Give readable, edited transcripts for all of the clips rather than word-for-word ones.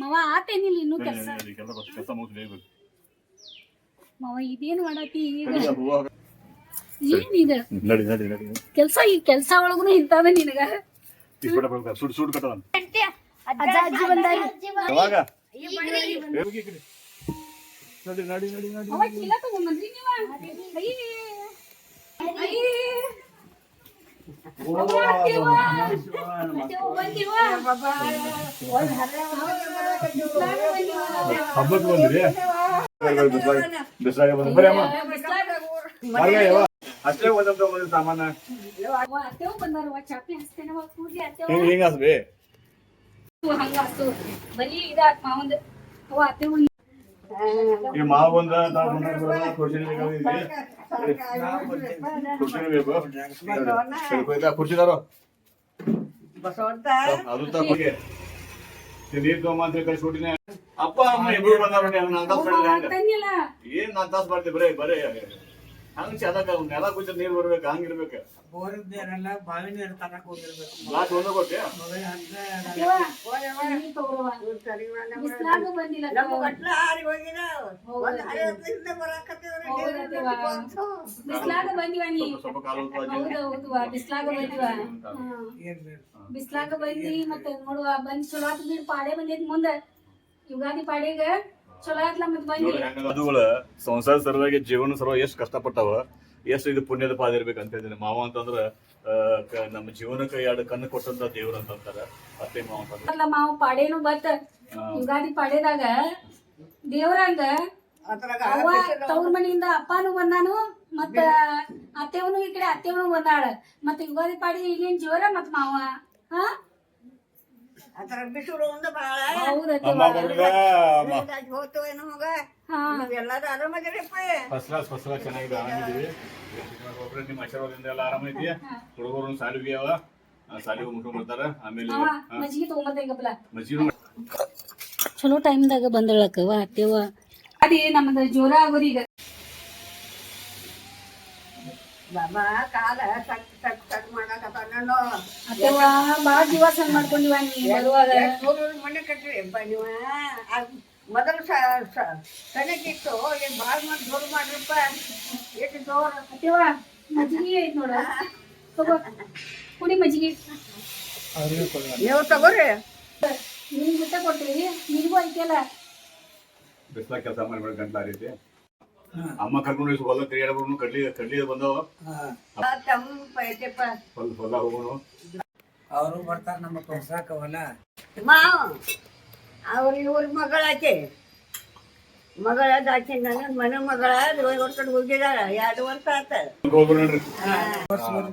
ಮಾವ ಆತೇನಿಲ್ಲ ಇನ್ನು ಕೆಲಸ ಮಾವ ಇದೇನು ಮಾಡತಿ ಈಗ ಏನಿದೆ ಕೆಲ್ಸ ಈ ಕೆಲ್ಸ ಒಳಗುನು ಇಂತಾವೆ ನಿನಗ ಅಜ್ಜ ಅಜ್ಜಿ ಬಂದಾರಿ ಅವ ಚೀಲ ತಗೊಂಡ್ಬಂದ್ರಿ ನೀವ ಹಬ್ಬಕ್ಕೆ ಬಂದ್ರಿ ಬಿಸ್ಲಾಗ ಬಂದ ಬರೀ ಅಮ್ಮ ಅಷ್ಟೇ ಒಂದೊಂದು ಸಾಮಾನ ಹಿಂಗ ಹಸ್ಬಿ ಈ ಮಾವು ಬಂದ ಕುರ್ಚಿದಾರ ಅದು ತಗೋಗೆ ನೀರ್ ತಗೊಂಬಂತ ಕಳ್ಸಿಬಿಟ್ಟಿನಿ ಅಪ್ಪ ಅಮ್ಮ ಇಬ್ರು ಬಂದಾರ ಏನ್ 4 ತಾಸು ಬರ್ತೀವಿ ಬರೇ ಹಂಗ ಚದಕ ನೆಲ ಕುಂಚ ನೀರ್ ಬರ್ಬೇಕು ಹಂಗಿರ್ಬೇಕ ಬಾವಿ ನೀರ್ ತನಕ ಗ್ಲಾಸ್ ಒಂದ ಕೊಟ್ಟೆ ಬಿಸ್ಲಾಗ ಬಂದಿ ಮತ್ತೆ ನೋಡುವ ಬಂದ್ ಚಲೋ ಆತ ಬಿಡ್ ಪಾಡೆ ಬಂದೈತಿ ಮುಂದ ಯುಗಾದಿ ಪಾಡೆಗ ಚಲೋ ಆತ್ಲ ಮತ್ ಬಂದಿ ಅದುಗಳ ಸಂಸಾರ ಸಲುವಾಗಿ ಜೀವನ ಸಲುವಾಗಿ ಎಷ್ಟು ಕಷ್ಟಪಟ್ಟಾವ ಎಷ್ಟು ಇದು ಪುಣ್ಯದ ಪಾದ ಇರ್ಬೇಕಂತ ಹೇಳಿದ್ರೆ ಮಾವ ಅಂತಂದ್ರ ನಮ್ಮ ಜೀವನಕ್ಕೆ 2 ಕಣ್ಣು ಕೊಟ್ಟಂತ ದೇವ್ರ ಅಂತ ಅಂತಾರ ಅಷ್ಟೇ ಮಾವ ಅಂತಂದ್ರ ಮಾವ ಪಾಡೇನು ಬತ್ ಯುಗಾದಿ ಪಾಡೆದಾಗ ದೇವ್ರಂಗ ಅವ್ವ ತವ್ರ ಮನಿಯಿಂದ ಅಪ್ಪನು ಬಂದಾನು ಮತ್ತ ಅತ್ತೆವನು ಈ ಕಡೆ ಅತ್ತೆವನು ಬಂದಾಳ ಮತ್ತ ಯುಗಾದಿ ಪಾಡಿ ಈಗೇನ್ ಜೋರ ಮತ್ ಮಾವ ಹಾ ನಿಮ್ಮ ಆಶೀರ್ವಾದದಿಂದ ಎಲ್ಲ ಆರಾಮೈತಿ ಹುಡುಗರು ಸಾಲಿಗೆ ಅವ ಸಾಲಿಗೆ ಮುಟ್ಕೊಂಡ್ ಬರ್ತಾರ ಆಮೇಲೆ ಮಜ್ಜಿಗೆ ತಗೊಂಬರ್ಬೇಕಪ್ಪ ಚಲೋ ಟೈಮ್ದಾಗ ಬಂದಳಕ್ಕವ ಅತ್ತೆವ ಅದೇ ನಮ್ಮದ ಜೋರ ಆಗೋದು ಈಗ ಬಾಳ ಜೀವಾಸನ ಮಾಡ್ಕೊಂಡಿವ ನೀ ಬರುವಾಗ ಮನೆ ಕಟ್ರಿ ನೀವ ಮೊದಲು ಸಣ್ಣಕ್ಕಿತ್ತು ಬಾಳ್ ಮಾಡಿ ಜೋರು ಮಾಡ್ರಪ್ಪ ಎಷ್ಟು ಜೋರ ಅತ್ತೆವ ಮಜ್ಜಿಗೆ ಐತ್ ನೋಡ ತಗೋ ಕುಡಿ ಮಜ್ಜಿಗೆ ನೀವು ತಗೋರಿ ನೀನ್ ಬಿಟ್ಟ ಕೊಡ್ತೀವಿ ನಿನಗೂ ಐತಿಯಲ್ಲ ಬಿಸ್ಲಾಗ ಕೆಲಸ ಮಾಡ್ಬೇಡ ಗಂಟ್ಲ ರೀತಿ ಅಮ್ಮ ಕರ್ಕೊಂಡು ಹೊಲ ತಿರುಗಾಡಬಹುದು ಕಡ್ಲಿ ಬಂದವ ಹೊಲ ಹೋಗೋಣ ಅವರು ಬರ್ತಾರ ನಮ್ಮ ತೋರ್ಸಾಕ ಹೊಲ ಅವ್ರ ಮಗಳಾಕೆ ಮಗಳಾಕೆ ನನ್ನ ಮನೆ ಮಗಳ ವರ್ಷ ಹೋಗಿದಾರ 2 ವರ್ಷ ಆತ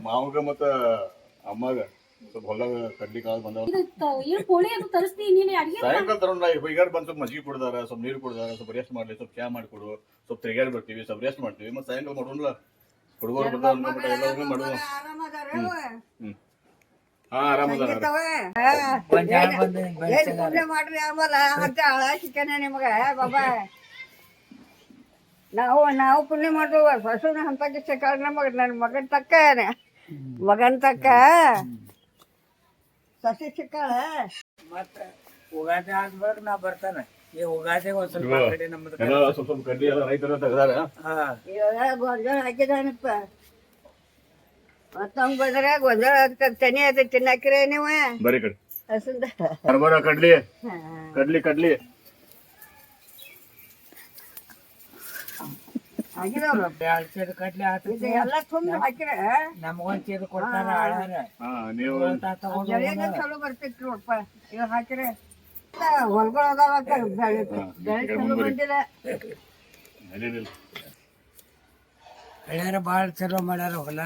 ಮಾವಗ ಮತ್ತ ಅಮ್ಮಗ ಸ್ವಲ್ಪ ಹೊಲ ಕಡ್ಲಿ ಕಾಳು ಬಂದವ ಸಾಯಂಕಾಲ ತಗೊಂಡ ಈಗ ಬಂದ್ ಸ್ವಲ್ಪ ಮಜ್ಜಿಗೆ ಕೊಡ್ದಾರ ಸ್ವಲ್ಪ ನೀರು ಕೊಡ್ದಾರ ಸ್ವಲ್ಪ ರೆಸ್ಟ್ ಮಾಡ್ಲಿ ಸ್ವಲ್ಪ ಚಾ ಮಾಡಿಕೊಡು ಸ್ವಲ್ಪ ತಿರುಗಾಡಿ ಬರ್ತೀವಿ ಸ್ವಲ್ಪ ರೆಸ್ಟ್ ಮಾಡ್ತೀವಿ ಮತ್ತೆ ಸಾಯಂಕಾಲ ಮಾಡೋಣ ಹುಡುಗರು ಬಂದ ಮಾಡುವ ಹಾ ಆರಾಮದಾರ ಮಾಡ್ರಿ ಆಮೇಲೆ ಅಂತ ಹಳ ಸಿಕ್ಕನ ನಿಮಗ ಬಾಬಾ ನಾವು ಪುಣ್ಯ ಮಾಡುವ ಹಸುನ ಹಂತಕ್ಕೆ ಸಿಕ್ಕಾಳ ನಮಗ ನನ್ನ ಮಗನ್ ತಕ್ಕ ಸಸಿ ಸಿಕ್ಕಾಳ ಮತ್ತ ಉಗಾದಿ ಆದ್ಮೇಲೆ ನಾ ಬರ್ತಾನ ಈ ಉಗಾದಿಗೆ ಒಂದ್ ಸ್ವಲ್ಪ ಕಡೆ ನಮ್ದು ಸ್ವಲ್ಪ ಕಡ್ಲಿ ಎಲ್ಲ ರೈತರ ತೆಗ್ದಾರ ಗೊಂಜಾಳ ಹಾಕಿದಾನಪ್ಪ ಮತ್ತೊಂದ್ ಬಂದ್ರೆ ಗೊಂಜಾಳ ತೆನೆ ಅದ ತಿನ್ನಾಕಿರ ನೀವ ಬರೀ ಕಡೆ ಹಸುಂದ ಕಡ್ಲಿ ಕಡ್ಲಿ ಕಡ್ಲಿ ಹಾಕಿದವ್ರು ಕಡ್ಲಿ ಹಾಕಿ ಎಲ್ಲ ತುಂಬ ಹಾಕಿರ ನಮಗೊಂದ್ ಚೀಲ ಕೊಡ್ತಾರ ಚಲೋ ಬರ್ತಿತ್ತು ನೋಡಪ್ಪ ಇವಾಗ ಹಾಕಿರ ಹೊಲ್ಗಳು ಅದಾವ ಬೆಳೆ ಚಲೋ ಬಂದಿಲ್ಲ ಹಳ್ಯಾರ ಭಾಳ ಚಲೋ ಮಾಡ್ಯಾರ ಹೊಲ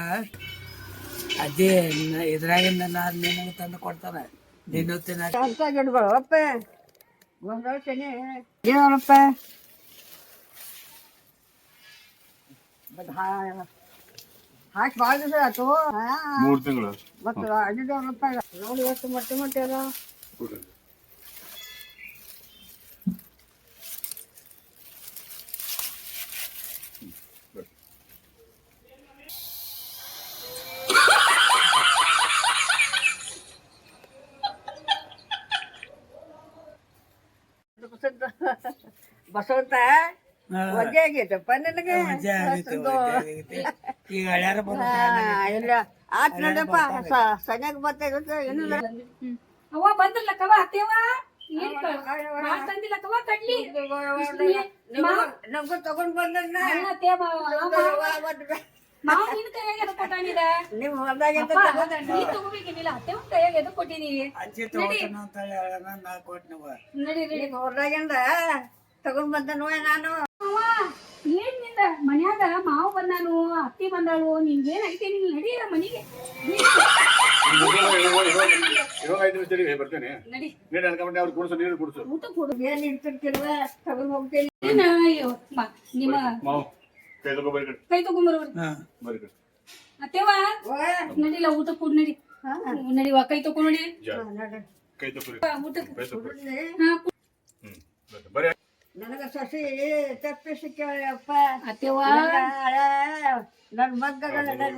ಅದೇ ಇದ್ರಾಗಿಂದ ನಿನಗೆ ತಂದು ಕೊಡ್ತಾನೆ ದಿನೊತ್ತಿನ ಅಂತ ಗಿಡಗಳು ಅಪ್ಪ ಗೊಂಜಾಳ ತೆನೆ ಏನಪ್ಪ ಹಾಕಿ ಭಾಳ ದಿವಸ ಆಯ್ತು 3 ತಿಂಗಳು ಮತ್ತು ಅಡ್ಡಿದವ್ರಪ್ಪ ನೋಡಿ ಎಷ್ಟು ಮೊಟ್ಟೆ ಅದ ಬಸವಂತ ವಜ್ಜೆ ಆಗೈತಪ್ಪ ನನಗೆ ಈಗ ಹಳ್ಯಾರ ಇಲ್ಲ ಆತ್ ನೋಡಪ್ಪ ಸನ್ಯಾಗ ಬರ್ತಾ ಏನಿಲ್ಲ ಅವ್ವ ಬಂದ್ರಲ್ಲಕ್ಕವ ಅತ್ತೇವ ಏನ್ ಮಾತ್ ತಂದಿಲ್ಲಕ್ಕವ ಕಡ್ಲಿ ನಮ್ಗೂ ತಗೊಂಡ್ ಬಂದ ಮಾವ ನಿನ್ ಕೈಯಾಗ ಎದು ಕೊಟ್ಟಾನಿದ ನಿಮ್ ಹೊಲ್ದಾಗ ನೀ ತಗೋಬೇಕೇನಿಲ್ಲ ಅತ್ತೇವ ಕೈಯಾಗ ಎದು ಕೊಟ್ಟಿನಿ ನಡಿ ನಡಿ ನಿಮ್ ಹೊಲ್ದಾಗಿಂದ ತಗೊಂಡ್ ಬಂದ ನೋಯ ನಾನು ಅವ್ವ ಏನ್ ನಿಂದ ಮನ್ಯಾಗ ಮಾವ ಬಂದಾನು ಅತ್ತಿ ಬಂದಾಳು ನಿನ್ಗೇನ್ ಐತೆ ನಿನ್ ನಡಿ ಮನಿಗೆ ಇವಾಗ 5 ನಿಮಿಷ ತಡಿ ಬರ್ತೇನೆ ನಡಿ ನೀರು ಅನ್ಕೊಂಡೆ ಅವ್ರು ಕುಡಿಸು ನೀರು ಕುಡಿಸು ಊಟ ಕೊಡು ಏನ್ ಇಡ್ತಿರ್ತಿಲ್ವ ತಗೊಂಡ್ ಹೋಗ್ತೀನಿ ಏನ ಅಯ್ಯೋ ನಿಮ್ಮ ಮಾವು ಕೈ ತಗೋ ಬರೀ ಕಡೆ ಕೈ ತಗೊಂಬರ್ರಿ ಬರೀ ಕಡೆ ಅತ್ತೇವ ನಡಿಲ್ಲ ಊಟ ಕೊಡ್ ನಡಿ ನಡಿವಾ ಕೈ ತಗೊಂಡ್ ನೋಡಿ ಕೈ ತಗೋರಿ ಊಟಕ್ಕೆ ಕೈ ತಗೋರಿ ಹಾ ಬರೀ ನನಗ ಸಸಿ ತಪ್ಪಿ ಸಿಕ್ಕಪ್ಪ ಅತ್ತೇವ ನನ್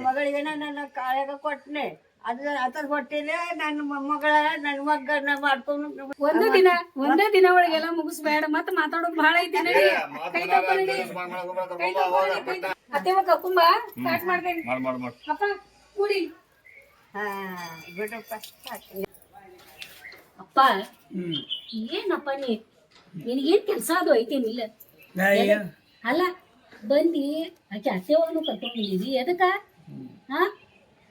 ಮಗಳಿಗೆ ನನ್ನ ಕಾಳೆಗ ಕೊಟ್ನೆ ಅದ್ರ ಹೊಟ್ಟಿಲೆ ನನ್ನ ಮೊಮ್ಮಗಳ ನನ್ ಮಗನ ಮಾಡ್ಕೊಂಡು ಒಂದೇ ದಿನ ಒಳಗೆಲ್ಲ ಮುಗಿಸ್ಬೇಡ ಮತ್ತ ಮಾತಾಡೋದು ಬಹಳ ಐತಿ ನಡಿ ಕೈ ತಗೊಂಡ್ ನಡಿ ಕೈ ತಗೊಂಡ್ ಅತ್ತೇವ ಕರ್ಕೊಂಬ ಸ್ಟಾರ್ಟ್ ಮಾಡ್ತೇನೆ ಮಾಡು ಅಪ್ಪ ಕೂಡಿ ಹಾ ಬಿಡಪ್ಪ ಅಪ್ಪ ಏನಪ್ಪ ನಿನಗೇನ್ ಕೆಲ್ಸ ಅದು ಐತೇನಿಲ್ಲ ಅಲ್ಲ ಬಂದಿ ಆಕೆ ಅತ್ತೆವನ್ನು ಕರ್ಕೊಂಡ್ ಬಂದಿದಿ ಎದಕ್ಕ ಹಾ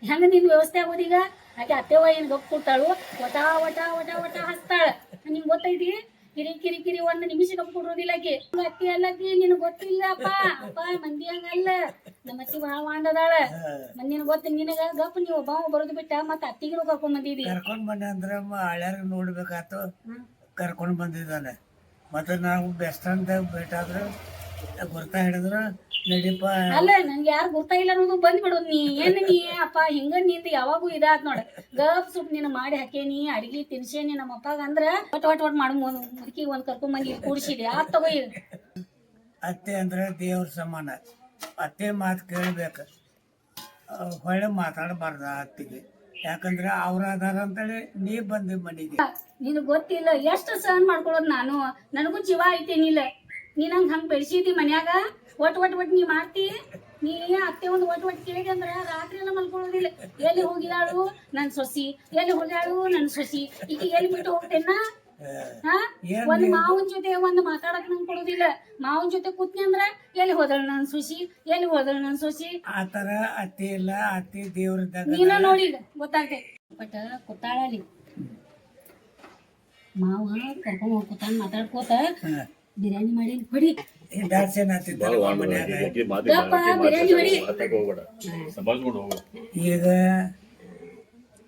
ಹೆಂಗ ನಿನ್ ವ್ಯವಸ್ಥೆ ಆಗೋದೀಗ ಆಕೆ ಅತ್ತೆವ ಏನ್ ಗಪ್ ಕೊಡ್ತಾಳು ವಟ ವಟ ವಟ ವಟ ಹಸ್ತಾಳ ನಿಮ್ಗೆ ಗೊತ್ತೈತಿ ಕಿರಿ ಕಿರಿ ಕಿರಿ ಒಂದ್ ನಿಮಿಷ ಗಪ್ ಕೊಡೋದಿಲ್ಲ ಆಕೆ ಅತ್ತಿ ಅಲ್ಲಕಿ ನಿನಗ್ ಗೊತ್ತಿಲ್ಲ ಅಪ್ಪ ಮಂದಿ ಹಂಗಲ್ಲ ನಮ್ಮ ಅತ್ತಿ ಭಾಳ ಮಾಡದಾಳ ನಿನಗ್ ಗೊತ್ತ ನಿನಗ ಗಪ್ ನೀವು ಒಬ್ಬ ಬರೋದು ಬಿಟ್ಟ ಮತ್ತ ಅತ್ತಿಗಿರು ಕರ್ಕೊಂಡ್ ಬಂದಿದಿ ಕರ್ಕೊಂಡ್ ಬಂದೆ ಅಂದ್ರೆ ಹಳ್ಯಾರ ನೋಡ್ಬೇಕಾತು ಕರ್ಕೊಂಡ್ ಬಂದಿದ್ದಾನೆ ಮತ್ತೆ ನಾವು ಬೆಸ್ಟ್ ಅಂತ ಭೇಟಾದ್ರೆ ಗುರ್ತಾ ಹಿಡಿದ್ರು ನಡಿಪ ಅಲ್ಲ ನನ್ಗೆ ಯಾರು ಗೊತ್ತಾ ಇಲ್ಲ ಅನ್ನೋದು ಬಂದ್ಬಿಡೋದು ನೀ ಅಪ್ಪ ಹಿಂಗ ನಿಂದ ಯಾವಾಗೂ ಇದಾತ್ ನೋಡ ಗಪ್ ಸುಪ್ ನೀನು ಮಾಡಿ ಹಾಕೇನಿ ಅಡಿಗೆ ತಿನ್ಸೇನಿ ನಮ್ಮ ಅಪ್ಪಗ ಅಂದ್ರ ಒಟ್ ಮಾಡು ಮುದುಕಿ ಒಂದ್ ಕರ್ಕೊಂಡ್ ಬಂದಿ ಕೂಡ್ಸಿದಿ ಆತ್ ತಗೋ ಈಗ ಅತ್ತೆ ಅಂದ್ರೆ ದೇವ್ರ ಸಮಾನ ಅತ್ತೆ ಮಾತು ಕೇಳ್ಬೇಕು ಹೊಳ್ಳೆ ಮಾತಾಡಬಾರ್ದ ಅತ್ತಿಗೆ ಯಾಕಂದ್ರೆ ಅವ್ರ ಅದಾರ ಅಂತೇಳಿ ನೀ ಬಂದಿ ಮನೆಗೆ ನಿನಗ್ ಗೊತ್ತಿಲ್ಲ ಎಷ್ಟು ಸಹನ್ ಮಾಡ್ಕೊಳ್ಳೋದು ನಾನು ನನಗೂ ಜೀವ ಐತೇನಿಲ್ಲ ನೀನ್ ಹಂಗ ಬೆಳ್ಸಿದಿ ಮನ್ಯಾಗ ಒಟ್ ನೀ ಮಾಡ್ತಿ ನೀ ಅತ್ತೆ ಒಂದು ಒಟ್ ಕೇಳಿದೆ ಅಂದ್ರ ರಾತ್ರಿ ಎಲ್ಲ ಮಲ್ಕೊಳ್ಳೋದಿಲ್ಲ ಎಲ್ಲಿ ಹೋಗಿದಾಳು ನನ್ ಸೊಸಿ ಎಲ್ಲಿ ಹೋಗ್ಯಾಳು ನನ್ ಸೊಸಿ ಈಗ ಎಲ್ಲಿ ಬಿಟ್ಟು ಹೋಗ್ತೇನ ಹಾ ಒಂದ್ ಮಾವನ್ ಜೊತೆ ಒಂದ್ ಮಾತಾಡಕ್ ನಂಗೆ ಕೊಡೋದಿಲ್ಲ ಮಾವನ್ ಜೊತೆ ಕೂತ್ನಿ ಅಂದ್ರ ಎಲ್ಲಿ ಹೋದಳು ನನ್ ಸೊಸಿ ಆತರ ಅತ್ತೆ ಇಲ್ಲ ಅತ್ತೆ ದೇವ್ರದಾಗ ನೀನ ನೋಡಿ ಗೊತ್ತಾಗ್ತೈತಿ ಬಟ್ ಕೊಟ್ಟಾಳಲ್ಲಿ ಮಾವ ಕರ್ಕೊಂಡ್ ಹೋಗ್ಕೊತಾನ ಮಾತಾಡ್ಕೋತ ಬಿರಿಯಾನಿ ಮಾಡಿ ಹೊಡಿ ಈಗ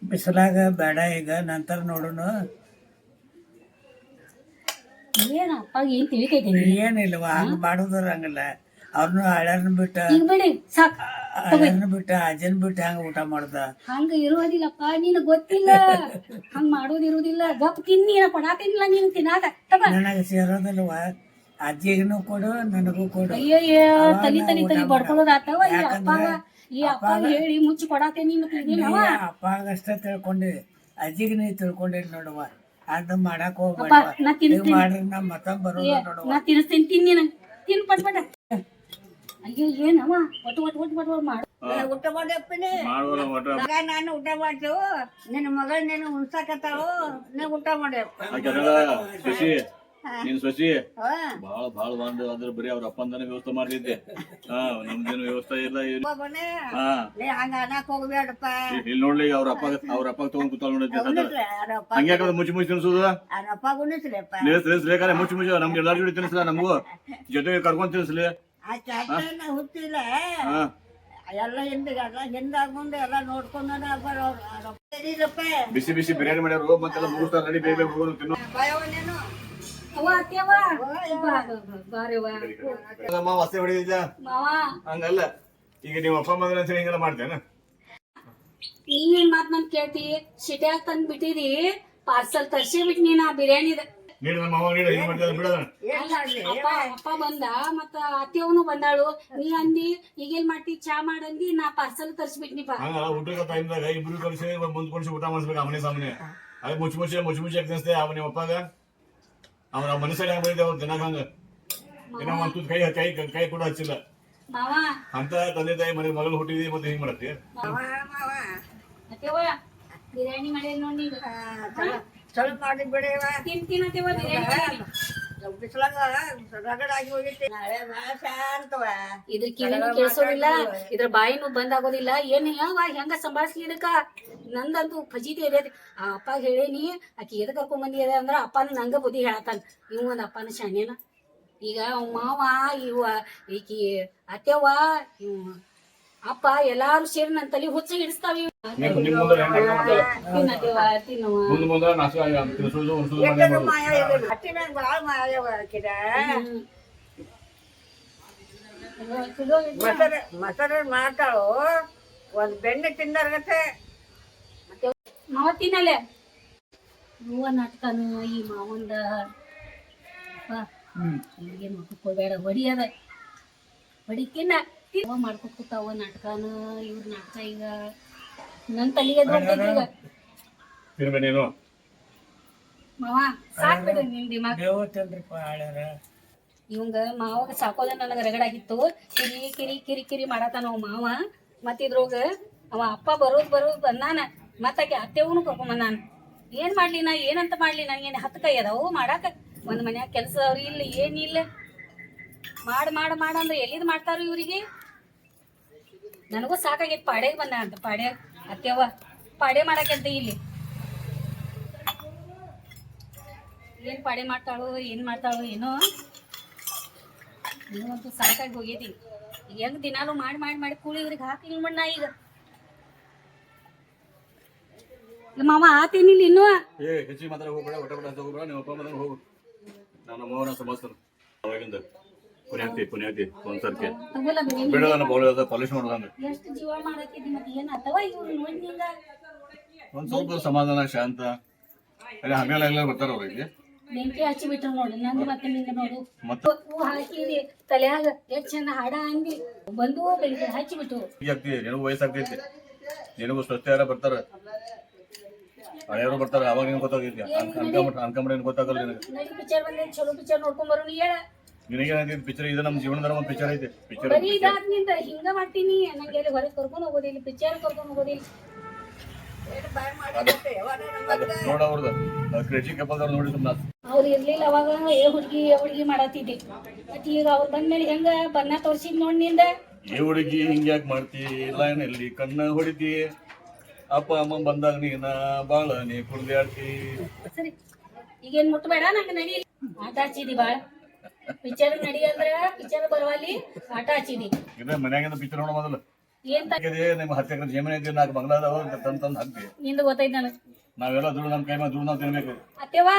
ಬಿಸಿಲಾಗ ಬೇಡ ಈಗ ನಂತರ ನೋಡೋಣ ಏನಪ್ಪ ಏನ್ ತಿಳಿತೈತಿ ಏನಿಲ್ವಾ ಹಂಗ ಮಾಡುದ್ರ ಹಂಗಲ್ಲ ಅವ್ರನ್ನ ಹಳ್ಯಾರನ್ನ ಬಿಟ್ಟ ಈಗ ಬಿಡಿ ಸಾಕ್ ಹಳ್ಯಾರನ್ನ ಬಿಟ್ಟ ಅಜ್ಜನ್ ಬಿಟ್ಟ ಹಂಗ ಊಟ ಮಾಡ್ದ ಹಂಗ ಇರೋದಿಲ್ಲಪ್ಪ ನೀನ್ ಗೊತ್ತಿಲ್ಲ ಹಂಗ ಮಾಡೋದಿರುದಿಲ್ಲ ಗಪ್ ತಿನ್ನಿ ಕೊಡಾತಿಲ್ಲ ನೀನು ತಿನ್ನಾಕ ನನಗ ಸೇರೋದಿಲ್ವ ಅಜ್ಜಿಗೂ ಕೊಡು ನನಗೂ ಕೊಡು ಅಯ್ಯಯ್ಯ ತಲಿ ಬಡ್ಕೊಳ್ಳೋದಾತವ ಈ ಅಪ್ಪಾಗ ಹೇಳಿ ಮುಚ್ಚಿ ಕೊಡಾತೇನಿ ಅಪ್ಪಾಗಷ್ಟ ತಿಳ್ಕೊಂಡಿ ಅಜ್ಜಿಗೆ ನೀ ತಿಳ್ಕೊಂಡಿಲ್ಲ ನೋಡುವ ಅದ್ ಮಾಡಕ್ ಅಪ್ಪ ನಾ ತಿನ್ನಿಸ್ತೀನಿ ಮಾಡ್ರಿ ನಮ್ ಮತ್ತ ಬರೋದು ನೋಡುವ ನಾ ತಿನ್ನಿಸ್ತೀನಿ ತಿನ್ ಪಟ್ಪಟ ಅಯ್ಯೋ ಏನವ ಒಟ್ಟು ಮಾಡು ಊಟ ಮಾಡಪ್ಪನೇ ಮಗ ನಾನು ಊಟ ಮಾಡ್ತೇವು ನಿನ್ನ ಮಗಳ ನೀನು ಉಣ್ಸಾಕತ್ತಾಳು ನೀ ಊಟ ಮಾಡ್ಯಪ್ಪ ನೀನ್ ಸೊಸಿ ಬಾಳ ಅಂದ್ರೆ ಬರೀ ಅವ್ರ ಅಪ್ಪಂದನೇ ವ್ಯವಸ್ಥೆ ಮಾಡ್ತಿದ್ದೆ ನಮ್ದೇನು ವ್ಯವಸ್ಥೆ ಇಲ್ಲ ಹಂಗ ಅನ್ನಕ್ ಹೋಗ್ಬೇಡಪ್ಪ ಇಲ್ಲಿ ನೋಡ್ಲಿ ಅವ್ರ ಅಪ್ಪ ತಗೊಂಡ್ ಕೂತಾಳ ನೋಡಿದ್ದೆ ಹಂಗ್ಯಾಕ ಮುಚ್ಚಿ ತಿನ್ಸುದು ಅಪ್ಪ ಗುಣಿಸ್ಲಪ್ಪ ತಿನ್ಸ್ಲೇಕಾರ ಮುಚ್ಚಿ ನಮ್ಗೆ ಎಲ್ಲಾರು ಜೋಡಿ ತಿನ್ಸ್ಲ ನಮಗೂ ಜೊತೆಗೆ ಕರ್ಕೊಂಡ್ ತಿನ್ಸ್ಲಿ ಆ ಚಾಟ ಹುಟ್ಟಿಲ್ಲ ಎಲ್ಲ ಹಿಂದಾಗ್ಬಂದು ಎಲ್ಲ ನೋಡ್ಕೊಂಡಪ್ಪ ಬಿಸಿ ಬಿರಿಯಾನಿ ಮಾಡ್ಯಾರ ಮತ್ತೆಲ್ಲ ಮುಗಿಸ್ತಾರ ನಡಿ ಬೇಗ ಹೋಗೋದು ತಿನ್ನೋ ವಸ್ತೆ ಹೊಡಿದ ಹಂಗಲ್ಲ ಈಗ ನೀವು ಅಪ್ಪ ಮಗನ ಅಂತ ಹಿಂಗೆಲ್ಲ ಮಾಡ್ತೇನ ನೀನ್ ಮಾತ್ ನನ್ ಕೇಳ್ತಿ ಸಿಟ್ಯಾಗ ತಂದ್ ಬಿಟ್ಟಿದಿ ಪಾರ್ಸಲ್ ತರ್ಸಿ ಬಿಟ್ ನೀನ ಬಿರಿಯಾನಿದ ನೀನು ನಮ್ಮ ಅವಾಗ ನೀನು ಹಿಂಗೆ ಮಾಡ್ತಿದ್ದ ಬಿಡೋದ ಅಪ್ಪ ಬಂದ ಮತ್ತ ಅತ್ತೆವನು ಬಂದಾಳು ನೀ ಅಂದಿ ಈಗೇನ್ ಮಾಡ್ತಿ ಚಾ ಮಾಡಂದಿ ನಾ ಪಾರ್ಸಲ್ ತರ್ಸ್ಬಿಟ್ನಿಪ್ಪ ಹಂಗಲ್ಲ ಊಟದ ಟೈಮ್ದಾಗ ಇಬ್ರು ಕಲಿಸಿ ಮುಂದ್ ಕೊಡಿಸಿ ಊಟ ಮಾಡಿಸ್ಬೇಕು ಅವನೇ ಸಾಮನೆ ಅದೇ ಮುಚ್ಚಿ ತಿನ್ನಿಸ್ತೆ ಅವ ನಿಮ್ಮ ಅಪ್ಪಾಗ ಅವನ ಮನಸ್ಸಲ್ಲಿ ಹಂಗ ಬೈದೆ ಅವ್ರು ತಿನ್ನಾಕ ಹಂಗ ಏನೋ ಒಂದು ತುತ್ತು ಕೈ ಕೂಡ ಹಚ್ಚಿಲ್ಲ ಮಾವ ಅಂತ ತಂದೆ ತಾಯಿ ಮಗಳು ಹುಟ್ಟಿದಿ ಮತ್ತೆ ಹಿಂಗ್ ಮಾಡತ್ತಿ ಅತ್ತೆವ ಬಿರಿಯಾನಿ ಮಾಡಿ ನೋಡಿ ಸ್ವಲ್ಪ ಮಾಡಿ ಬಿಡವ ತಿಂತೀನತ್ತೆವ ಬಿರಿಯಾನಿ ಬಿಸಿಲಾಗ ರಗಡಾಗಿ ಹೋಗಿತ್ತು ನಾಳೆ ಭಾಳ ಶಾಂತವ ಇದ್ರ ಕಿವಿನೂ ಕೇಳಿಸೋದಿಲ್ಲ ಇದ್ರ ಬಾಯಿನೂ ಬಂದ್ ಆಗೋದಿಲ್ಲ ಏನ್ ಯಾವ ಹೆಂಗ ಸಂಭಾಳಿಸ್ಲಿ ಇದಕ್ಕ ನಂದಂತೂ ಫಜೀತಿ ಎದೈತಿ ಆ ಅಪ್ಪ ಹೇಳೇನಿ ಆಕಿ ಎದಕ್ ಕರ್ಕೊಂಡ್ ಬಂದಿ ಅಂದ್ರ ಅಪ್ಪನ ನಂಗ ಬುದ್ಧಿ ಹೇಳತಾನ ಇವ್ ಒಂದ್ ಅಪ್ಪನ ಶಾನ್ಯನ ಈಗ ಅವ್ ಮಾವ ಇವ ಈಕಿ ಅತ್ತೆವ್ವ ಇವ್ ಅಪ್ಪ ಎಲ್ಲಾರು ಸೇರಿ ನನ್ ತಲಿ ಹುಚ್ಚ ಹಿಡಿಸ್ತಾವ ತಿನ್ನತ್ತೆವ ತಿನ್ನುವ ಮುಂದೆ ಮುಂದೆ ನಾಶ ತಿನ್ಸೋದು ಉಣ್ಸೋದು ಎಷ್ಟೊಂದು ಮಾಯ ಇದೆ ಹಟ್ಟಿ ಮ್ಯಾಗ ಭಾಳ ಮಾಯವ ಹಾಕಿದ ಮಸರ ಮಾಡ್ತಾಳು ಒಂದ್ ಬೆಣ್ಣೆ ತಿಂದಾರ್ಗತ್ತೆ ಮಾವ ತಿನ್ನಲೆ ಹೂವ ನಾಟಕನು ಈ ಮಾವಂದ ಹೀಗೆ ಮಾಡ್ಕೊಬೇಡ ಹೊಡಿ ಅದ ಹೊಡಿಕಿನ್ನ ಮಾಡ್ಕೊತ ಕೂತಾವ ನಾಟಕನ ಇವ್ರ ನಾಟಕ ಈಗ ನನ್ ತಲೆಗೆ ಈಗ ತಿನ್ಬೇನೇನು ಮಾವ ಸಾಕ್ಬಿಡ್ರಿ ನಿನ್ ದಿಮಾಕ್ ದೇವತಲ್ರಿಪ್ಪ ಹಾಳ್ಯಾರ ಇವಂಗ ಮಾವಾಗ ಸಾಕೋದ ನನಗ ರಗಡಾಗಿತ್ತು ಕಿರಿ ಕಿರಿ ಕಿರಿ ಕಿರಿ ಮಾಡತಾನ ಅವ ಮಾವ ಮತ್ ಇದ್ರೋಗ ಅವ ಅಪ್ಪ ಬರೋದ್ ಬಂದಾನ ಮತ್ತಾಕೆ ಅತ್ತೆವನು ಕರ್ಕೊಂಡ್ ಬಂದಾನ ಏನ್ ಮಾಡ್ಲಿ ನಾ ಏನಂತ ಮಾಡ್ಲಿ ನನಗೇನ್ 10 ಕೈ ಅದಾವು ಮಾಡಾಕ ಒಂದ್ ಮನ್ಯಾಗ ಕೆಲಸ ಅವ್ರಿ ಇಲ್ಲ ಏನಿಲ್ಲ ಮಾಡ ಅಂದ್ರೆ ಎಲ್ಲಿದ್ ಮಾಡ್ತಾರ ಇವ್ರಿಗೆ ನನಗೂ ಸಾಕಾಗೈತಿ ಪಾಡ್ಯಾಗ ಬಂದ ಅಂತ ಪಾಡ್ಯಾಗ ಅತ್ತೆವ್ವ ಪಾಡೆ ಮಾಡಾಕಂತ ಇಲ್ಲಿ ಏನ್ ಪಾಡೆ ಮಾಡ್ತಾಳು ಏನ್ ಮಾಡ್ತಾಳು ಏನೋ ನೀವಂತೂ ಸಾಕಾಗಿ ಹೋಗೈತಿ ಹೆಂಗ್ ದಿನಾಲು ಮಾಡಿ ಕೂಳಿ ಇವ್ರಿಗೆ ಹಾಕ್ಲಿ ಮಣ್ಣ ಈಗ ಮಾವ ಆತೇನಿಲ್ಲ ಇನ್ನು ಹೆಚ್ಚಿಗೆ ಮಾತ್ರ ಹೋಗ್ಬೇಡ ಒಟ್ಟ ಅಂತ ಹೋಗ್ಬೇಡ ನಿಮ್ಮ ಅಪ್ಪ ಮನೆ ಹೋಗು ನಾನು ಮೋಹನ ಸಮಸ್ತ ಅವಾಗಿಂದ ಪುಣ್ಯಾತಿ ಒಂದ್ಸರ್ಕೆ ಬಿಡೋದನ್ನ ಪಾಲಿಶ್ ಮಾಡೋದನ್ನ ಎಷ್ಟು ಜೀವ ಮಾಡತ್ತಿದ್ದಿ ಮತ್ತೆ ಏನ್ ಅಥವಾ ಇವ್ರು ನೋಡಿ ನಿಂಗ ಒಂದ್ ಸ್ವಲ್ಪ ಸಮಾಧಾನ ಶಾಂತ ಅಲ್ಲಿ ಹಂಗೆಲ್ಲ ಎಲ್ಲ ಬರ್ತಾರ ಅವ್ರಿಗೆ ಬೆಂಕಿ ಹಚ್ಚಿ ಬಿಟ್ರು ನೋಡು ನಂದು ಮತ್ತೆ ನಿಂದ ನೋಡು ಮತ್ತೆ ಹೂ ಹಾಕಿದಿ ತಲೆಯಾಗ ಎಷ್ಟ್ ಚಂದ ಹಾಡ ಅಂದಿ ಬಂದು ಬೆಂಕಿ ಹಚ್ಚಿ ಬಿಟ್ಟು ಆಗ್ತಿ ನಿನಗೂ ವಯಸ್ಸಾಗ್ತೈತಿ ನಿನಗೂ ಸ್ವಚ್ಛ ಯಾರ ಬರ್ತಾರ ಹಳೆಯವರು ಬರ್ತಾರ ಅವಾಗ ನಿನ್ ಗೊತ್ತಾಗೈತಿ ಅನ್ಕೊಂಬಿಡ ಗೊತ್ತಾಗಲ್ಲ ನಿನಗೆ ನಡಿ ಪಿಕ್ಚರ್ ಬಂದ ಚಲೋ ಪಿಕ್ಚರ್ ನೋಡ್ಕೊಂಡ್ ಬರೋನು ಹೇಳ ನಿನಗೇನಾಗೈತಿ ಪಿಕ್ಚರ್ ಇದು ನಮ್ಮ ಜೀವನದ ಒಂದು ಪಿಕ್ಚರ್ ಐತಿ ಪಿಕ್ಚರ್ ಬರೀ ಇದಾದ್ ನಿಂದ ಹಿಂಗ ಮಾಡ್ತೀನಿ ನಂಗೆ ಎಲ್ಲಿ ಹೊರಗೆ ಕರ್ಕೊಂಡ್ ಹೋಗೋದಿಲ್ಲ ಪಿಕ್ಚರ್ ಕರ್ಕೊಂಡ್ ಹೋಗೋದಿಲ್ಲ ನೋಡ ಅವ್ರದ್ದು ಕ್ರೇಜಿ ಕಪಲ್ ಅವ್ರು ನೋಡಿ ಸುಮ್ಮನೆ ಅವ್ರು ಇರ್ಲಿಲ್ಲ ಅವಾಗ ಏ ಹುಡುಗಿ ಮಾಡತ್ತಿದ್ದೆ ಮತ್ ಈಗ ಅವ್ರು ಬಂದ್ಮೇಲೆ ಹೆಂಗ ಬಣ್ಣ ತೋರ್ಸಿದ್ ನೋಡ್ ನಿಂದ ಈ ಹುಡುಗಿ ಹಿಂಗ್ಯಾಕ್ ಮಾಡ್ತಿ ಲೈನ್ ಎಲ್ಲಿ ಕಣ್ಣ ಹೊಡಿತಿ ಅಪ್ಪ ಅಮ್ಮ ಬಂದಾಗ ನೀನ ಬಾಳ ನೀ ಕುಡ್ದಿ ಆಡ್ತಿ ಸರಿ ಈಗೇನ್ ಮುಟ್ಬೇಡ ನಂಗೆ ನಡಿ ಆಟ ಹಚ್ಚಿದಿ ಬಾಳ ಪಿಕ್ಚರ್ ನಡಿ ಅಂದ್ರ ಪಿಕ್ಚರ್ ಬರವಲ್ಲಿ ಆಟ ಹಚ್ಚಿದಿ ಇದ ಮನ್ಯಾಗಿಂದ ಪಿಕ್ಚರ್ ನೋಡೋ ಮೊದಲು ಏನ್ ನಿಮ್ಮ 10 ಎಕರೆ ಜಮೀನ್ ಐತಿ 4 ಬಂಗ್ಲಾ ಅದಾವ ತಂದ್ ಹಾಕ್ತಿ ನಿಂದ ಗೊತ್ತೈತ್ ನನಗ್ ನಾವೆಲ್ಲ ದುಡ್ಡು ನಮ್ಮ ಕೈ ಮೇಲೆ ದುಡ್ಡು ನಾವು ತಿನ್ಬೇಕು ಅತ್ತೆವಾ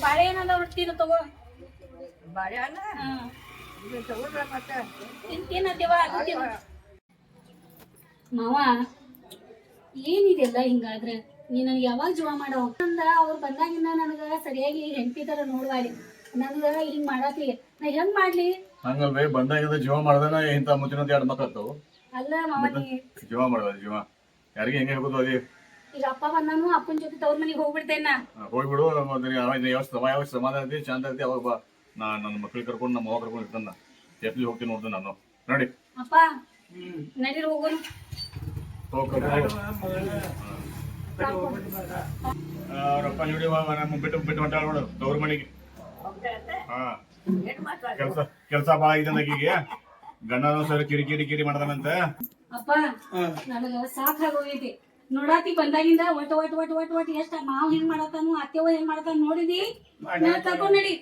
ಬಾಳೆ ಏನದ ಹೊಡ್ತೀನ ತಗೋ ಬಾಳೆಹಣ್ಣ ತಗೊಂಡ್ರ ಮತ್ತೆ ತಿಂತೀನ ಅತ್ತೆವಾ ಮಾವ ಏನಿದೆಲ್ಲ ಹಿಂಗಾದ್ರೆ ನೀ ನನಗೆ ಯಾವಾಗ ಜೀವ ಮಾಡೋ ಅಂದ ಅವ್ರು ಬಂದಾಗಿಂದ ನನಗ ಸರಿಯಾಗಿ ಹೆಂಡತಿ ತರ ನೋಡ್ವಾಲಿ ನನಗ ಹಿಂಗ್ ಮಾಡತ್ಲಿ ನಾ ಹೆಂಗ್ ಮಾಡ್ಲಿ ಹಂಗಲ್ವೇ ಬಂದಾಗಿಂದ ಜೀವ ಮಾಡ್ದನ ಇಂಥ ಮುಚ್ಚಿನ 2 ಮಕ್ಕಳು ಅಲ್ಲ ಮಾವ ನೀ ಜೀವ ಮಾಡೋದ ಜೀವ ಯಾರಿಗೆ ಹೆಂಗೆ ಹೇಳ್ಬೋದು ಅದೇ ಈಗ ಅಪ್ಪ ಬಂದಾನು ಅಪ್ಪನ ಜೊತೆ ತವ್ರ ಮನೆಗೆ ಹೋಗ್ಬಿಡ್ತೇನ ಹೋಗ್ಬಿಡು ಯಾವ ಸಮಾಧಾನ ಐತಿ ಶಾಂತ ಐತಿ ಅವಾಗ ಬಾ ನಾ ನನ್ನ ಮಕ್ಳಿಗೆ ಕರ್ಕೊಂಡು ನಮ್ಮ ಅವ್ವ ಕರ್ಕೊಂಡು ಇರ್ತಾನ ಎಪ್ಲಿ ಹೋಗ್ತೀನಿ ನೋಡ್ತೀನಿ ನಾನು ನೋಡಿ ಅಪ್ಪ ನಡೀರಿ ಹೋಗೋನು ಅವ್ರಪ್ಪ ನೋಡಿ ನಮ್ಮ ಬಿಟ್ಟು ಹೊಂಟಾಳ ನೋಡು ತವ್ರ ಮನೆಗೆ ಹಾ ಕೆಲ್ಸ ಬಾಳ ಇದೆ ನಗೀಗೆ ಗಂಡನ ಸರ್ ಕಿರಿ ಮಾಡದಾನಂತ ಅಪ್ಪ ನನಗ ಸಾಕಾಗೋಗೈತಿ ನೋಡಾತಿ ಬಂದಾಗಿಂದ ಒಟ್ ಎಷ್ಟ ಮಾವ್ ಹೆಂಗ್ ಮಾಡತಾನು ಅತ್ತೆವ ಹೆಂಗ್ ಮಾಡತಾನ ನೋಡಿದಿ ಕರ್ಕೊಂಡ್ ನಡಿ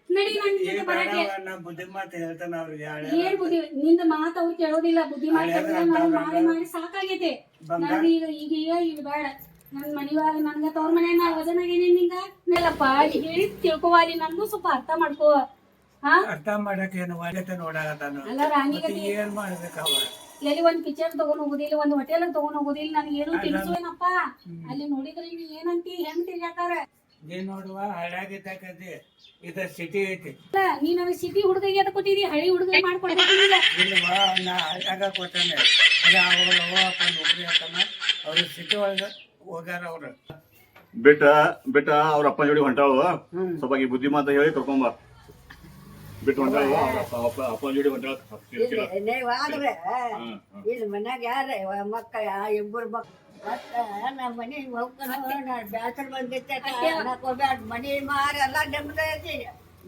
ನನ್ ಜೊತೆ ಬರಕ್ಕೆ ಬುದ್ಧಿ ಮಾತು ಹೇಳ್ತಾನ ಅವ್ರಿಗೆ ಏನ್ ಬುದ್ಧಿ ನಿಂದ ಮಾತು ಅವ್ರು ಕೇಳೋದಿಲ್ಲ ಬುದ್ಧಿ ಮಾಡಿ ಸಾಕಾಗೈತೆ ನನಗ ಈಗ ಬೇಡ ನನ್ ಮನಿವಾಗ ನನ್ಗ ತವ್ರ ಮನ್ಯಾಗ ವಜನ್ ಆಗೇನೇನ್ ನಿಂಗ ನೆಲಪ್ಪ ಹೇಳಿ ತಿಳ್ಕೊವಾಲಿ ನನ್ಗೂ ಸ್ವಲ್ಪ ಅರ್ಥ ಮಾಡ್ಕೋ ಹಾ ಅರ್ಥ ಮಾಡಕ್ ಏನು ವಾಲ್ಯತೆ ನೋಡಾಕತ್ತಾನ ಅಲ್ಲ ರಾಣಿಗತಿ ಏನ್ ಮಾಡ್ಬೇಕವ ಎಲ್ಲಿ ಒಂದ್ ಪಿಕ್ಚರ್ ತಗೊಂಡ್ ಹೋಗುದಿಲ್ಲ ಒಂದ್ ಹೋಟೆಲ್ ತಗೊಂಡ್ ಹೋಗುದಿಲ್ಲ ನನಗೆ ಏನು ತಿನ್ಸೋನಪ್ಪ ಅಲ್ಲಿ ನೋಡಿದ್ರೆ ನೀ ಏನಂತಿ ಹೆಂಗ್ ತಿರ್ಗಾತಾರ ನೀ ನೋಡುವ ಹಳ್ಯಾಗಿದ್ದಾಕತಿ ಇದ ಸಿಟಿ ಐತಿ ನೀ ನನಗೆ ಸಿಟಿ ಹುಡುಗಿಗೆ ಅದ ಕೊಟ್ಟಿದಿ ಹಳಿ ಹುಡುಗ ಮಾಡ್ಕೊಡ್ಬೇಕಿಲ್ಲ ಇಲ್ವಾ ನಾ ಹಳ್ಯಾಗ ಕೊಟ್ಟಾನೆ ಅದ ಅವ್ರ ಅಪ್ಪ ನೌಕರಿ ಹಾಕನ ಅವ್ರು ಸಿಟಿ ಒಳಗ ಹೋಗ್ಯಾರ ಅವ್ರು ಬಿಟ್ಟ ಅವ್ರ ಅಪ್ಪನ ಜೋಡಿ ಹೊಂಟಾಳು ಸ್ವಲ್ಪ ಈ ಬುದ್ಧಿ ಮಾತ ಹೇಳಿ ಕರ್ಕೊಂಬ ಬಿಟ್ಟು ಹೊಂಟಾಳ ಅಪ್ಪನ ಜೋಡಿ ಹೊಂಟಾಳ ಆದ್ರೆ ಇಲ್ಲಿ ಮನ್ಯಾಗ ಯಾರ ಮಕ್ಕಳ ಇಬ್ಬರು ಮಕ್ಕಳು ಮತ್ತ ನಮ್ಮ ಮನೆ ಹೋಗ್ಕೊಂಡು ಬ್ಯಾಸರ ಬಂದೈತೆ ಮನಿ ಮಾರ ಎಲ್ಲ ನೆಮ್ಮದಿ ಐತಿ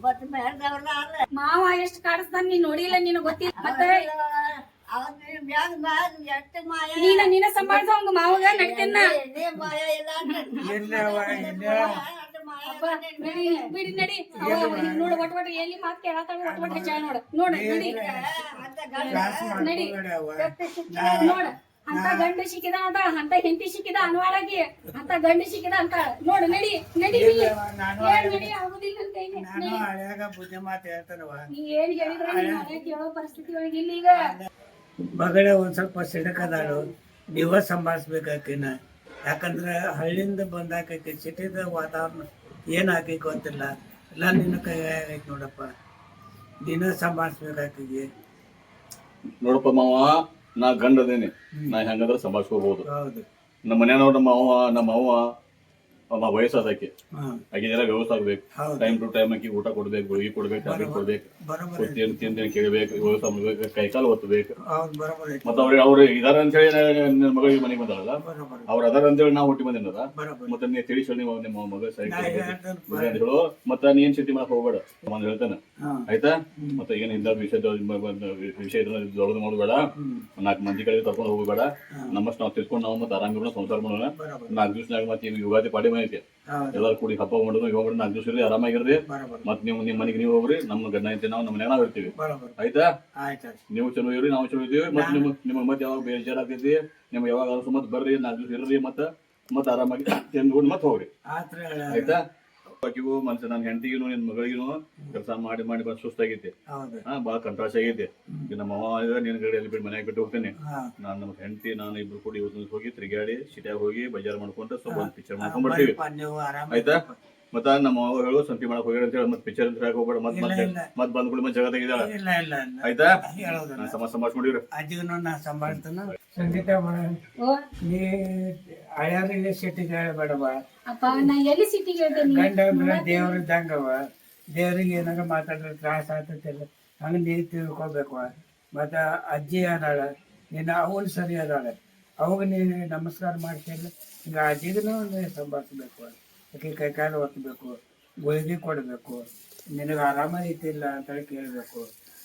ಮತ್ತ ಮೇಲ್ದವ್ರಲ್ಲ ಅಲ್ಲ ಮಾವ ಎಷ್ಟ್ ಕಾಡಿಸ್ತಾನ ನೀನ್ ನೋಡಿಲ್ಲ ನೀನು ಗೊತ್ತಿಲ್ಲ ಮತ್ತೆ ಅವ್ನ ಮ್ಯಾಗ ಮ್ಯಾಗ ಎಷ್ಟು ಮಾಯ ನೀನ ಸಂಭಾಳ್ಸ ಅವಂಗ ಮಾವಗ ನಡ್ತೇನ ನೀ ಮಾಯ ಇಲ್ಲ ಅಂದ್ರೆ ಬಿಡಿ ನಡಿ ನೋಡು ಒಟ್ ಎಲ್ಲಿ ಮಾತ್ ಕೇಳತ್ತಾಳ ಒಟ್ ಹೆಚ್ಚಾಳ ನೋಡ ನಡಿ ನಡಿ ನೋಡ ಅಂತ ಗಂಡ ಸಿಕ್ಕಿದ ಅಂತ ಅಂತ ಹೆಂಡತಿ ಸಿಕ್ಕಿದ ಅನ್ವಾಳಾಗಿ ಅಂತ ಗಂಡ ಸಿಕ್ಕಿದ ಅಂತ ನೋಡು ನಡಿ ನಡಿ ನಡಿ ಆಗುದಿಲ್ಲ ಅಂತ ನಾನು ಹಳ್ಯಾಗ ಬುದ್ಧಿ ಮಾತು ಹೇಳ್ತಾನವ. ನೀ ಏನ್ ಹೇಳಿದ್ರೆ ನೀನ್ ಮನೆ ಕೇಳೋ ಪರಿಸ್ಥಿತಿ ಒಳಗೆ ಇಲ್ಲ ಈಗ ಮಗಳೇ ಒಂದ್ ಸ್ವಲ್ಪ ಸಿಡಕದಾಳು, ನೀವ ಸಂಭಾಳಿಸ್ಬೇಕಾಕಿನ. ಯಾಕಂದ್ರೆ ಹಳ್ಳಿಯಿಂದ ಬಂದಾಕೈತಿ, ಸಿಟಿದ ವಾತಾವರಣ ಏನ್ ಹಾಕಿ ಗೊತ್ತಿಲ್ಲ. ಎಲ್ಲ ನಿನ್ನ ಕೈ ಆಗೈತಿ ನೋಡಪ್ಪ, ನೀನ ಸಂಭಾಳಿಸ್ಬೇಕಾಕಿಗೆ. ನೋಡಪ್ಪ ಮಾವ, ನಾ ಗಂಡ ಅದೇನಿ, ನಾ ಹೆಂಗಂದ್ರೆ ಸಂಭಾಳಿಸ್ಕೋಬಹುದು. ಹೌದು, ನಮ್ಮ ಮನೆಯವ್ರು ನಮ್ಮ ಅವ್ವ ವಯಸ್ಸಾದಕ್ಕೆ ಆಕಿದೆಲ್ಲ ವ್ಯವಸ್ಥೆ ಆಗ್ಬೇಕು. ಟೈಮ್ ಟು ಟೈಮ್ ಆಕಿ ಊಟ ಕೊಡ್ಬೇಕು, ಗುಳಿಗೆ ಕೊಡ್ಬೇಕು, ಟ್ಯಾಬ್ಲೆಟ್ ಕೊಡ್ಬೇಕು, ತಿಂದೇನು ಕೇಳಬೇಕು, ವ್ಯವಸ್ಥೆ ಮಾಡ್ಬೇಕು, ಕೈಕಾಲು ಒತ್ತಬೇಕು. ಮತ್ತ ಅವ್ರು ಇದಾರ ಅಂತ ಹೇಳಿ ನನ್ನ ಮಗಳಿಗೆ ಮನೆಗೆ ಬಂದಾಳಲ್ಲ, ಅವ್ರ ಅದಾರ ಅಂತ ಹೇಳಿ ನಾವು ಹುಟ್ಟಿ ಬಂದಿನದ. ಮತ್ತೆ ನೀ ತಿಳಿಸಿ ನೀವು ನಿಮ್ಮ ಮಗ ಸರಿ ಅಂತ ಹೇಳು. ಮತ್ತ ನೀನ್ ಚಿಂತೆ ಮಾಡಕ್ ಹೋಗ್ಬೇಡ ಅಂತ ಹೇಳ್ತಾನೆ, ಆಯ್ತಾ? ಮತ್ತೆ ಏನ್ ಇಂದ ವಿಷಯ ದೊಡ್ಡದು ಮಾಡಬೇಡ, 4 ಮಂದಿ ಕಡೆ ಕರ್ಕೊಂಡು ಹೋಗ್ಬೇಡ. ನಮ್ಮಷ್ಟು ನಾವು ತಿಳ್ಕೊಂಡು ನಾವು ಮತ್ತೆ ಆರಾಮಿರೋಣ, ಸಂಸಾರ ಮಾಡೋಣ. 4 ದಿವಸನಾಗ ಮತ್ತೆ ಈಗ ಯುಗಾದಿ ಪಾಡಿ ಐತಿ, ಎಲ್ಲಾರು ಕೂಡಿ ಹಬ್ಬ ಮಾಡೋದು. ಇವಾಗ 4 ದಿವಸ ಇರ್ರಿ, ಆರಾಮಾಗಿರ್ರಿ. ಮತ್ ನೀವು ನಿಮ್ಮ ಮನೆಗೆ ನೀವು ಹೋಗ್ರಿ, ನಮ್ಮ ಗಂಡ ಐತಿ, ನಾವು ನಮ್ಮ ಮನೆಯಾಗ ನಾವು ಇರ್ತೀವಿ, ಆಯ್ತಾ? ನೀವು ಚಲೋ ಇರ್ರಿ, ನಾವು ಚಲೋ ಇದ್ದೀವಿ. ಮತ್ತೆ ನಿಮ್ಮ ಮತ್ತೆ ಯಾವಾಗ ಬೇಜಾರಾಗ್ತೈತಿ, ನಿಮ್ಗೆ ಯಾವಾಗ ಅನ್ಸು ಮತ್ ಬರ್ರಿ, 4 ದಿವಸ ಇರ್ರಿ, ಮತ್ತೆ ಆರಾಮಾಗಿ ತಿಂದ್ಕೊಂಡು ಮತ್ತೆ ಹೋಗ್ರಿ, ಆಯ್ತಾ? ಆಕಿಗೂ ಮನ್ಸ ನನ್ನ ಹೆಂಡತಿಗೂ ನಿನ್ ಮಗಳಿಗೂ ಕೆಲಸ ಮಾಡಿ ಮಾಡಿ ಬಂದ್ ಸುಸ್ತಾಗೈತಿ, ಬಾಳ ಕಂಟ್ರಾಸ್ ಆಗೈತಿ. ನಮ್ಮ ಮಾವ ನಿನ್ ಕಡೆ ಎಲ್ಲಿ ಬಿಟ್ಟು ಮನ್ಯಾಗ ಬಿಟ್ಟು ಹೋಗ್ತೇನೆ. ನಾನು ನಮ್ಮ ಹೆಂಡತಿ ನಾನು ಇಬ್ರು ಕೂಡಿ ಇವತ್ತು ಹೋಗಿ ತಿರುಗಾಡಿ ಸಿಟಿಯಾಗ ಹೋಗಿ ಬಜಾರ್ ಮಾಡ್ಕೊಂತ ಸ್ವಲ್ಪ ಒಂದು ಪಿಕ್ಚರ್ ಮಾಡ್ಕೊಂಡ್ ಬರ್ತೀವಿ, ಆಯ್ತಾ? ಮತ್ತ ನಮ್ಮ ಮಾವ ಹೇಳು ಸಂತಿ ಮಾಡಕ್ ಹೋಗ್ಯಾರ ಅಂತ ಹೇಳಿ ಮತ್ತೆ ಪಿಕ್ಚರ್ ಅಂತ ಹೋಗ್ಬೇಡ, ಮತ್ ಬಂದ್ಗಳು ಮತ್ತೆ ಜಗ ತೆಗಿದಾಳ, ಆಯ್ತಾ? ನಾನು ಸಂಭಾಳಿಸ್ಕೊಂಡಿವ್ರಿ. ಅಜ್ಜಿಗೂ ನಾ ಸಂಭಾಳ್ತಾನ. ಸಂಗೀತ ನೀ ಹಳ್ಯಾರಿಗೆ ಸಿಟಿಗೆ ಹೇಳಬೇಡವ. ಅಪ್ಪ ನಾ ಎಲ್ಲಿ ಸಿಟಿಗೆ ಹೇಳ್ತೇನೆ, ಗಂಡ ಅಂದ್ರೆ ದೇವ್ರ ಇದ್ದಂಗವ. ದೇವ್ರಿಗೆ ಏನಾರ ಮಾತಾಡಿದ್ರೆ ತ್ರಾಸ ಆಗ್ತೈತಿಲ್ಲ, ಹಂಗ ನೀ ತಿಳ್ಕೊಬೇಕು. ಮತ್ತ ಅಜ್ಜಿ ಅದಾಳ, ನಿನ್ನ ಅವನು ಸರಿ ಅದಾಳೆ, ಅವಾಗ ನೀನು ನಮಸ್ಕಾರ ಮಾಡ್ತಿಲ್ಲ. ಈಗ ಅಜ್ಜಿಗೂ ಸಂಭಾಳಿಸ್ಬೇಕು, ಆಕೆ ಕೈಕಾಲು ಒತ್ತಬೇಕು, ಗುಳಿಗೆ ಕೊಡಬೇಕು, ನಿನಗೆ ಆರಾಮ ಐತಿಲ್ಲ ಅಂತೇಳಿ ಕೇಳಬೇಕು.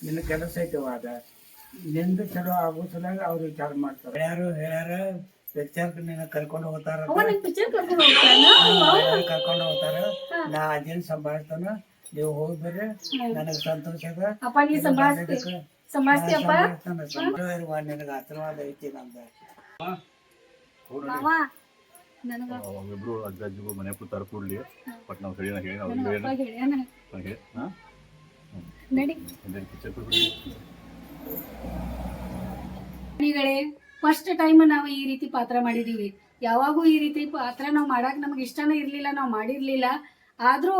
ನಿನ್ನ ಕೆಲಸ ಐತಿವಾದ ನಿಂದು ಚಲೋ ಆಗೋ ಸಲುವಾಗಿ ಅವ್ರು ವಿಚಾರ ಮಾಡ್ತಾರೆ. ಹೇಳ್ಯಾರ ಪಿಕ್ಚರ್ಗೆ ನಿನ್ನ ಕರ್ಕೊಂಡು ಹೋಗ್ತಾರ, ಕರ್ಕೊಂಡು ಹೋಗ್ತಾರ. ನಾ ಅಜ್ಜಿನ ಸಂಭಾಳಿಸ್ತಾನ, ನೀವು ಹೋಗ್ಬೇಡ್ರಿ, ನನಗೆ ಸಂತೋಷ ಅದ. ನಿನಗೆ ಆಶೀರ್ವಾದ ಐತಿ ನಮ್ದು. ಇಬ್ರು ಅಜ್ಜ ಅಜ್ಜಿಗೂ ಮನೆ ಕೂತಾರ ಕೂಡ್ಲಿ, ಬಟ್ ನಾವು ಸರಿ ಹೇಳಿ ಫಸ್ಟ್ ಟೈಮ್ ನಾವು ಈ ರೀತಿ ಪಾತ್ರ ಮಾಡಿದೀವಿ. ಯಾವಾಗೂ ಈ ರೀತಿ ಪಾತ್ರ ನಾವು ಮಾಡಕ್ ನಮ್ಗೆ ಇಷ್ಟನೇ ಇರ್ಲಿಲ್ಲ, ನಾವು ಮಾಡಿರ್ಲಿಲ್ಲ. ಆದ್ರೂ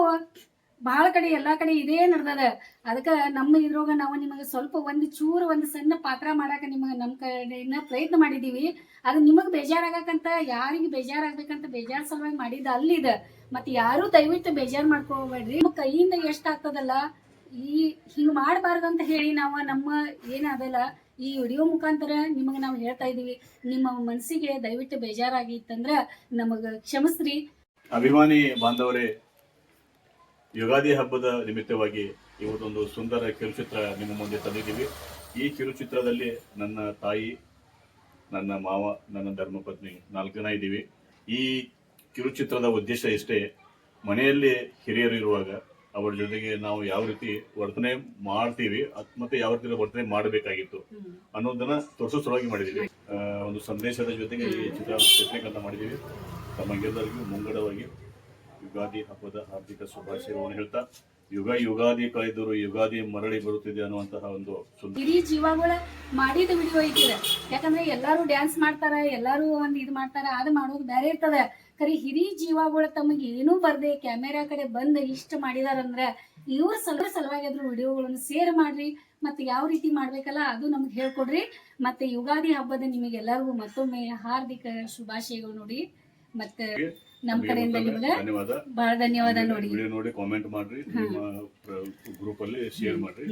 ಬಹಳ ಕಡೆ ಎಲ್ಲಾ ಕಡೆ ಇದೇ ನಡ್ದದ. ಅದಕ್ಕೆ ನಮ್ಮ ಇದ್ರೊಳಗ ನಾವು ನಿಮಗೆ ಸ್ವಲ್ಪ ಒಂದು ಸಣ್ಣ ಪಾತ್ರ ಮಾಡಾಕ ನಿಮಗೆ ನಮ್ಮ ಕಡೆಯಿಂದ ಪ್ರಯತ್ನ ಮಾಡಿದೀವಿ. ಅದು ನಿಮಗೆ ಬೇಜಾರಾಗಕ್ಕಂತ, ಯಾರಿಗೆ ಬೇಜಾರಾಗ್ಬೇಕಂತ ಬೇಜಾರ್ ಸಲುವಾಗಿ ಮಾಡಿದ ಅಲ್ಲಿದ. ಮತ್ತೆ ಯಾರು ದಯವಿಟ್ಟು ಬೇಜಾರ್ ಮಾಡ್ಕೋಬೇಡ್ರಿ. ನಿಮ್ಮ ಕೈಯಿಂದ ಎಷ್ಟಾಗ್ತದಲ್ಲ, ಹಿಂಗ್ ಮಾಡಬಾರ್ದು ಅಂತ ಹೇಳಿ ನಾವು ನಮ್ಮ ಏನದಲ್ಲ ಈ ವಿಡಿಯೋ ಮುಖಾಂತರ ನಿಮಗೆ ನಾವು ಹೇಳ್ತಾ ಇದೀವಿ. ನಿಮ್ಮ ಮನಸ್ಸಿಗೆ ದಯವಿಟ್ಟು ಬೇಜಾರಾಗಿತ್ತಂದ್ರ ನಮಗ ಕ್ಷಮಿಸ್ರಿ. ಅಭಿಮಾನಿ ಬಾಂಧವರೇ, ಯುಗಾದಿ ಹಬ್ಬದ ನಿಮಿತ್ತವಾಗಿ ಇವತ್ತೊಂದು ಸುಂದರ ಕಿರುಚಿತ್ರ ನಿಮ್ಮ ಮುಂದೆ ತಂದಿದ್ದೀವಿ. ಈ ಕಿರುಚಿತ್ರದಲ್ಲಿ ನನ್ನ ತಾಯಿ, ನನ್ನ ಮಾವ, ನನ್ನ ಧರ್ಮಪತ್ನಿ 4 ಜನ ಇದ್ದೀವಿ. ಈ ಕಿರುಚಿತ್ರದ ಉದ್ದೇಶ ಇಷ್ಟೇ, ಮನೆಯಲ್ಲಿ ಹಿರಿಯರು ಇರುವಾಗ ಅವರ ಜೊತೆಗೆ ನಾವು ಯಾವ ರೀತಿ ವರ್ತನೆ ಮಾಡ್ತೀವಿ ಮತ್ತೆ ಯಾವ ರೀತಿ ವರ್ತನೆ ಮಾಡಬೇಕಾಗಿತ್ತು ಅನ್ನೋದನ್ನ ತೋರಿಸೋ ಸಲುವಾಗಿ ಮಾಡಿದ್ದೀವಿ. ಒಂದು ಸಂದೇಶದ ಜೊತೆಗೆ ಈ ಚಿತ್ರ ಅಂತ ಮಾಡಿದ್ದೀವಿ. ತಮಗೆಲ್ಲರಿಗೂ ಮುಂಗಡವಾಗಿ ಯುಗಾದಿ ಹಬ್ಬದ ಹಾರ್ದಿಕ ಶುಭಾಶಯವನ್ನು ಹೇಳ್ತಾ, ಯುಗಾದಿ ಕಳೆದರು ಯುಗಾದಿ ಮರಳಿ ಬರುತ್ತಿದೆ ಅನ್ನುವಂತಹ ಒಂದು ಹಿರಿ ಜೀವಗಳ ಮಾಡಿದ ವಿಡಿಯೋ ಐತಿದ. ಯಾಕಂದ್ರೆ ಎಲ್ಲಾರು ಡ್ಯಾನ್ಸ್ ಮಾಡ್ತಾರ, ಎಲ್ಲಾರು ಇದು ಮಾಡ್ತಾರ, ಅದು ಮಾಡೋದು ಬೇರೆ ಇರ್ತದ. ಖರೀ ಹಿರಿ ಜೀವಗಳು ತಮಗೆ ಏನೂ ಬರ್ದೆ ಕ್ಯಾಮೆರಾ ಕಡೆ ಬಂದ ಇಷ್ಟ ಮಾಡಿದಾರಂದ್ರ ಇವ್ರ ಸಲುವಾಗಿ ಅದ್ರ ವಿಡಿಯೋಗಳನ್ನು ಶೇರ್ ಮಾಡ್ರಿ. ಮತ್ತೆ ಯಾವ ರೀತಿ ಮಾಡ್ಬೇಕಲ್ಲ ಅದು ನಮ್ಗೆ ಹೇಳ್ಕೊಡ್ರಿ. ಮತ್ತೆ ಯುಗಾದಿ ಹಬ್ಬದ ನಿಮಗೆಲ್ಲರಿಗೂ ಮತ್ತೊಮ್ಮೆ ಹಾರ್ದಿಕ ಶುಭಾಶಯಗಳು ನೋಡಿ. ಮತ್ತೆ ನಮ್ಮ ಕಡೆಯಿಂದ ನಿಮ್ಗೆ ಬಹಳ ಧನ್ಯವಾದ. ನೋಡಿ ಕಾಮೆಂಟ್ ಮಾಡ್ರಿ. ನಿಮ್ಮ ಗ್ರೂಪ್ ಅಲ್ಲಿ ಶೇರ್ ಮಾಡ್ರಿ.